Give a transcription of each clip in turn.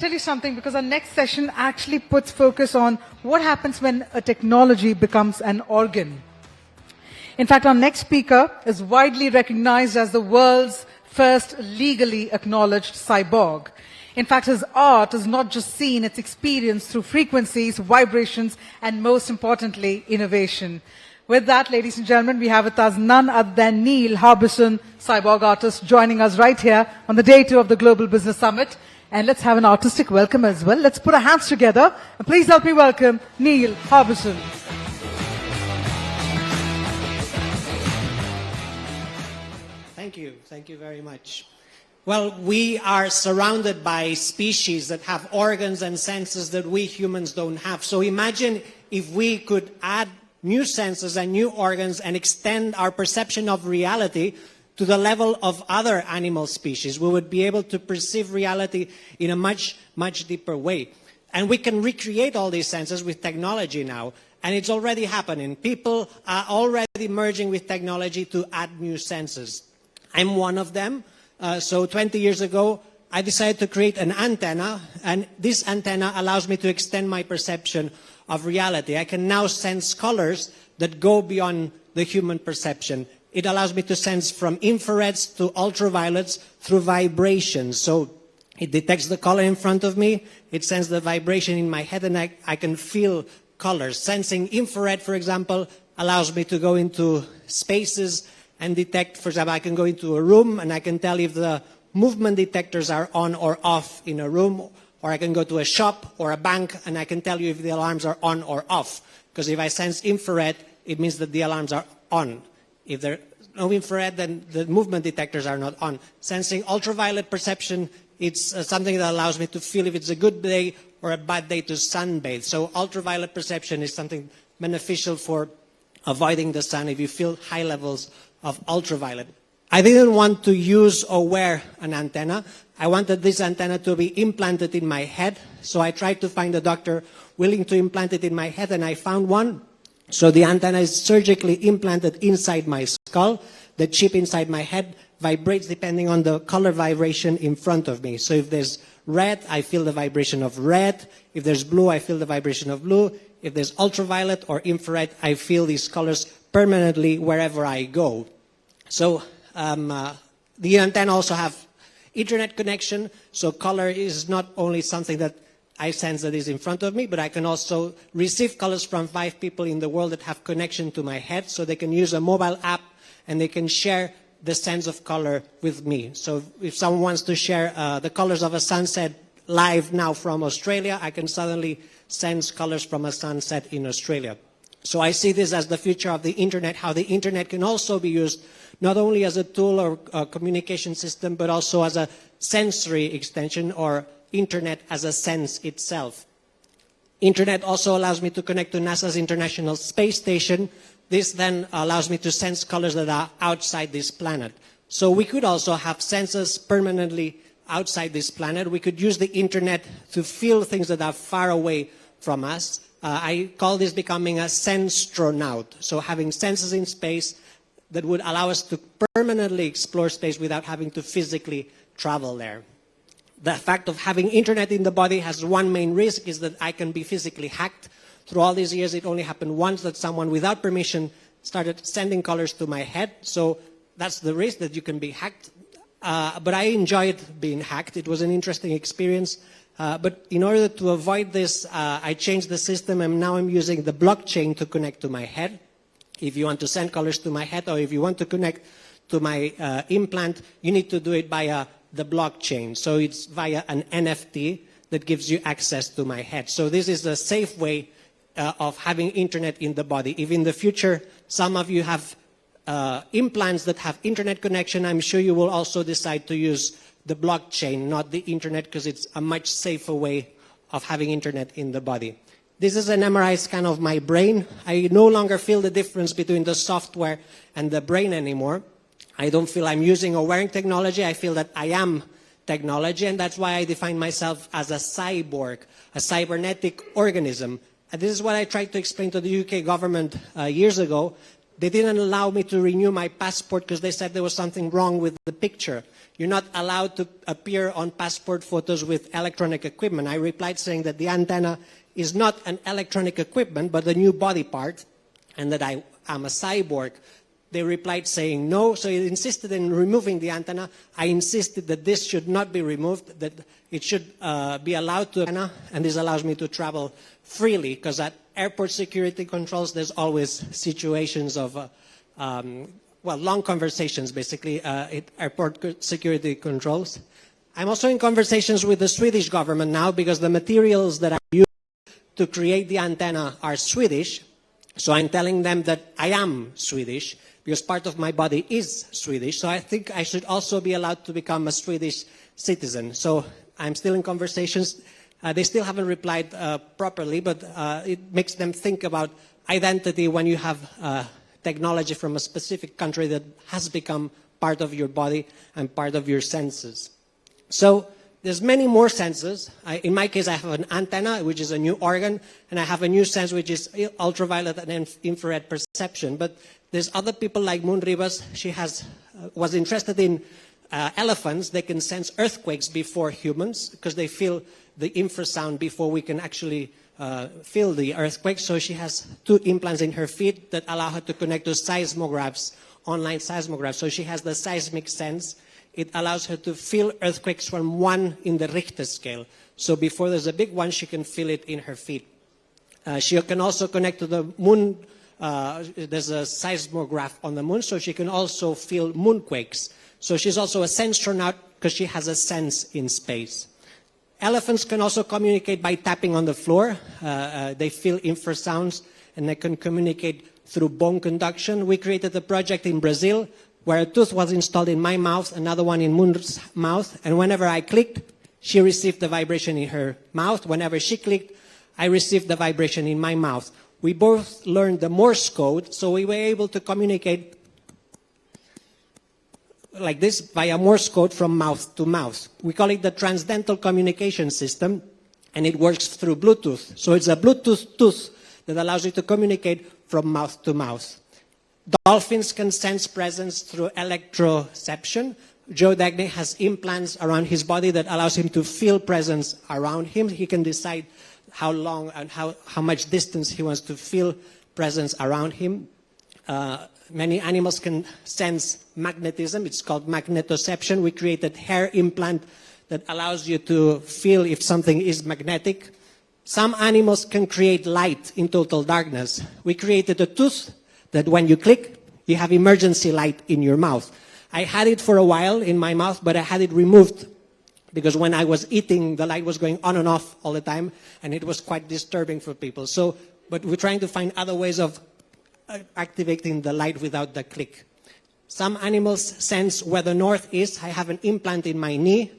Tell you something, because our next session actually puts focus on what happens when a technology becomes an organ. In fact, our next speaker is widely recognized as the world's first legally acknowledged cyborg. In fact, his art is not just seen, it's experienced through frequencies, vibrations, and most importantly, innovation. With that, ladies and gentlemen, we have with us none other than Neil Harbisson, cyborg artist, joining us right here on the day 2 of the Global Business Summit. And let's have an artistic welcome as well. Let's put our hands together. And please help me welcome Neil Harbisson. Thank you. Thank you very much. Well, we are surrounded by species that have organs and senses that we humans don't have. So imagine if we could add new senses and new organs and extend our perception of reality to the level of other animal species. We would be able to perceive reality in a much, much deeper way. And we can recreate all these senses with technology now. And it's already happening. People are already merging with technology to add new senses. I'm one of them. So 20 years ago, I decided to create an antenna. And this antenna allows me to extend my perception of reality. I can now sense colors that go beyond the human perception. It allows me to sense from infrareds to ultraviolets through vibrations. So it detects the color in front of me, it senses the vibration in my head, and I can feel colors. Sensing infrared, for example, allows me to go into spaces and detect, for example, I can go into a room and I can tell if the movement detectors are on or off in a room, or I can go to a shop or a bank and I can tell you if the alarms are on or off. Because if I sense infrared, it means that the alarms are on. If there's no infrared, then the movement detectors are not on. Sensing ultraviolet perception, it's something that allows me to feel if it's a good day or a bad day to sunbathe. So ultraviolet perception is something beneficial for avoiding the sun if you feel high levels of ultraviolet. I didn't want to use or wear an antenna. I wanted this antenna to be implanted in my head. So I tried to find a doctor willing to implant it in my head, and I found one. So the antenna is surgically implanted inside my skull. The chip inside my head vibrates depending on the color vibration in front of me. So if there's red, I feel the vibration of red. If there's blue, I feel the vibration of blue. If there's ultraviolet or infrared, I feel these colors permanently wherever I go. So the antenna also have internet connection. So color is not only something that I sense that is in front of me, but I can also receive colors from 5 people in the world that have connection to my head, so they can use a mobile app and they can share the sense of color with me. So if someone wants to share the colors of a sunset live now from Australia, I can suddenly sense colors from a sunset in Australia. So I see this as the future of the internet, how the internet can also be used not only as a tool or a communication system, but also as a sensory extension, or internet as a sense itself. Internet also allows me to connect to NASA's International Space Station. This then allows me to sense colors that are outside this planet. So we could also have sensors permanently outside this planet. We could use the internet to feel things that are far away from us. I call this becoming a senstronaut. So having senses in space that would allow us to permanently explore space without having to physically travel there. The fact of having internet in the body has one main risk, is that I can be physically hacked. Through all these years, it only happened once that someone without permission started sending colors to my head. So that's the risk, that you can be hacked. But I enjoyed being hacked. It was an interesting experience. But in order to avoid this, I changed the system, and now I'm using the blockchain to connect to my head. If you want to send colors to my head, or if you want to connect to my implant, you need to do it via the blockchain. So it's via an NFT that gives you access to my head. So this is a safe way of having internet in the body. If in the future some of you have implants that have internet connection, I'm sure you will also decide to use the blockchain, not the internet, because it's a much safer way of having internet in the body. This is an MRI scan of my brain. I no longer feel the difference between the software and the brain anymore. I don't feel I'm using or wearing technology. I feel that I am technology, and that's why I define myself as a cyborg, a cybernetic organism. And this is what I tried to explain to the UK government years ago. They didn't allow me to renew my passport because they said there was something wrong with the picture. You're not allowed to appear on passport photos with electronic equipment. I replied saying that the antenna is not an electronic equipment, but a new body part, and that I am a cyborg. They replied saying no, so he insisted in removing the antenna. I insisted that this should not be removed, that it should be allowed to, and this allows me to travel freely, because at airport security controls, there's always situations of, well, long conversations, basically, at airport security controls. I'm also in conversations with the Swedish government now, because the materials that I use to create the antenna are Swedish. So I'm telling them that I am Swedish, because part of my body is Swedish. So I think I should also be allowed to become a Swedish citizen. So I'm still in conversations. They still haven't replied properly, but it makes them think about identity when you have technology from a specific country that has become part of your body and part of your senses. So there's many more senses. In my case, I have an antenna, which is a new organ, and I have a new sense, which is ultraviolet and infrared perception. But there's other people like Moon Ribas. She was interested in elephants. They can sense earthquakes before humans because they feel the infrasound before we can actually feel the earthquake. So she has 2 implants in her feet that allow her to connect to seismographs, online seismographs. So she has the seismic sense. It allows her to feel earthquakes from 1 in the Richter scale. So before there's a big one, she can feel it in her feet. She can also connect to the moon. There's a seismograph on the moon, so she can also feel moonquakes. So she's also a senstronaut because she has a sense in space. Elephants can also communicate by tapping on the floor. They feel infrasounds, and they can communicate through bone conduction. We created a project in Brazil where a tooth was installed in my mouth, another one in Moon's mouth, and whenever I clicked, she received the vibration in her mouth. Whenever she clicked, I received the vibration in my mouth. We both learned the Morse code, so we were able to communicate like this via Morse code from mouth to mouth. We call it the Transdental communication system, and it works through Bluetooth. So it's a Bluetooth tooth that allows you to communicate from mouth to mouth. Dolphins can sense presence through electroception. Joe Dagney has implants around his body that allows him to feel presence around him. He can decide how long and how much distance he wants to feel presence around him. Many animals can sense magnetism. It's called magnetoception. We created hair implant that allows you to feel if something is magnetic. Some animals can create light in total darkness. We created a tooth that when you click, you have emergency light in your mouth. I had it for a while in my mouth, but I had it removed because when I was eating, the light was going on and off all the time, and it was quite disturbing for people. So, but we're trying to find other ways of activating the light without the click. Some animals sense where the north is. I have an implant in my knee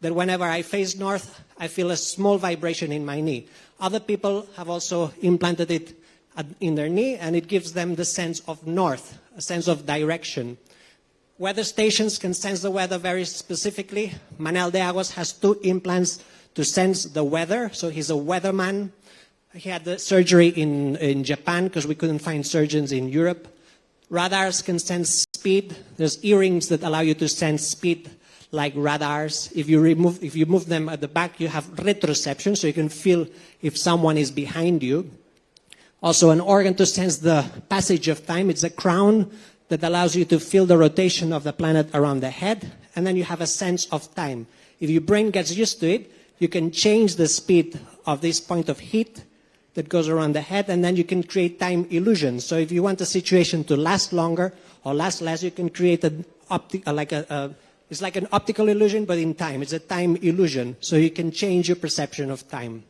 that whenever I face north, I feel a small vibration in my knee. Other people have also implanted it in their knee, and it gives them the sense of north, a sense of direction. Weather stations can sense the weather very specifically. Manel de Aguas has 2 implants to sense the weather, so he's a weatherman. He had the surgery in Japan because we couldn't find surgeons in Europe. Radars can sense speed. There's earrings that allow you to sense speed like radars. If you move them at the back, you have retroception, so you can feel if someone is behind you. Also an organ to sense the passage of time. It's a crown that allows you to feel the rotation of the planet around the head, and then you have a sense of time. If your brain gets used to it, you can change the speed of this point of heat that goes around the head, and then you can create time illusions. So if you want a situation to last longer or last less, you can create it's like an optical illusion, but in time. It's a time illusion, so you can change your perception of time.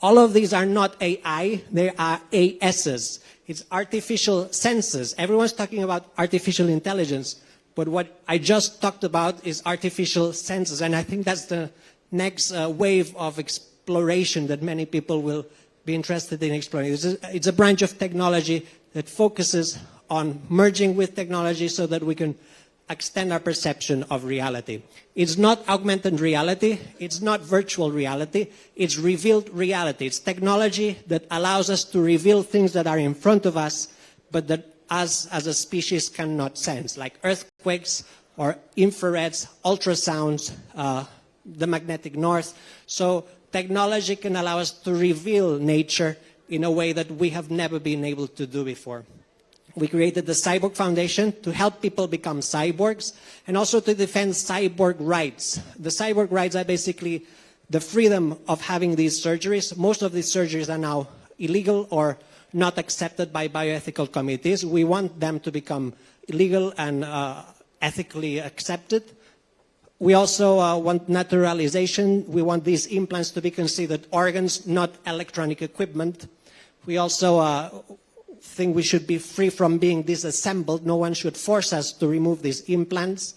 All of these are not AI, they are ASs. It's artificial senses. Everyone's talking about artificial intelligence, but what I just talked about is artificial senses, and I think that's the next wave of exploration that many people will be interested in exploring. It's a branch of technology that focuses on merging with technology so that we can extend our perception of reality. It's not augmented reality, it's not virtual reality, it's revealed reality. It's technology that allows us to reveal things that are in front of us, but that us as a species cannot sense, like earthquakes or infrareds, ultrasounds, the magnetic north. So technology can allow us to reveal nature in a way that we have never been able to do before. We created the Cyborg Foundation to help people become cyborgs and also to defend cyborg rights. The cyborg rights are basically the freedom of having these surgeries. Most of these surgeries are now illegal or not accepted by bioethical committees. We want them to become legal and ethically accepted. We also want naturalization. We want these implants to be considered organs, not electronic equipment. We also think we should be free from being disassembled. No one should force us to remove these implants.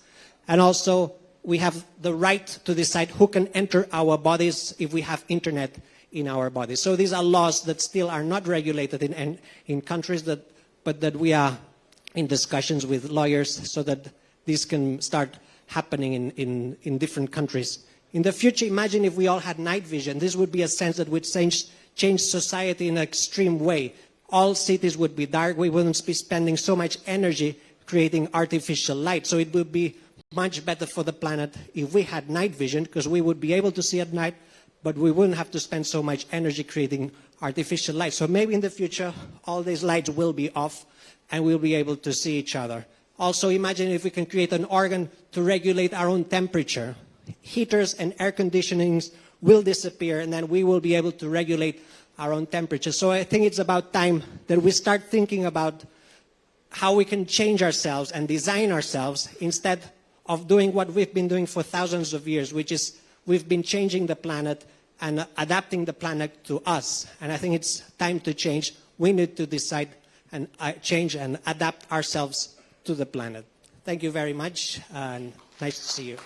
And also, we have the right to decide who can enter our bodies if we have internet in our bodies. So these are laws that still are not regulated in countries, but that we are in discussions with lawyers so that this can start happening in different countries. In the future, imagine if we all had night vision. This would be a sense that would change society in an extreme way. All cities would be dark. We wouldn't be spending so much energy creating artificial light. So it would be much better for the planet if we had night vision, because we would be able to see at night, but we wouldn't have to spend so much energy creating artificial light. So maybe in the future, all these lights will be off and we'll be able to see each other. Also, imagine if we can create an organ to regulate our own temperature. Heaters and air conditionings will disappear, and then we will be able to regulate our own temperature. So I think it's about time that we start thinking about how we can change ourselves and design ourselves instead of doing what we've been doing for thousands of years, which is we've been changing the planet and adapting the planet to us. And I think it's time to change. We need to decide and change and adapt ourselves to the planet. Thank you very much, and nice to see you.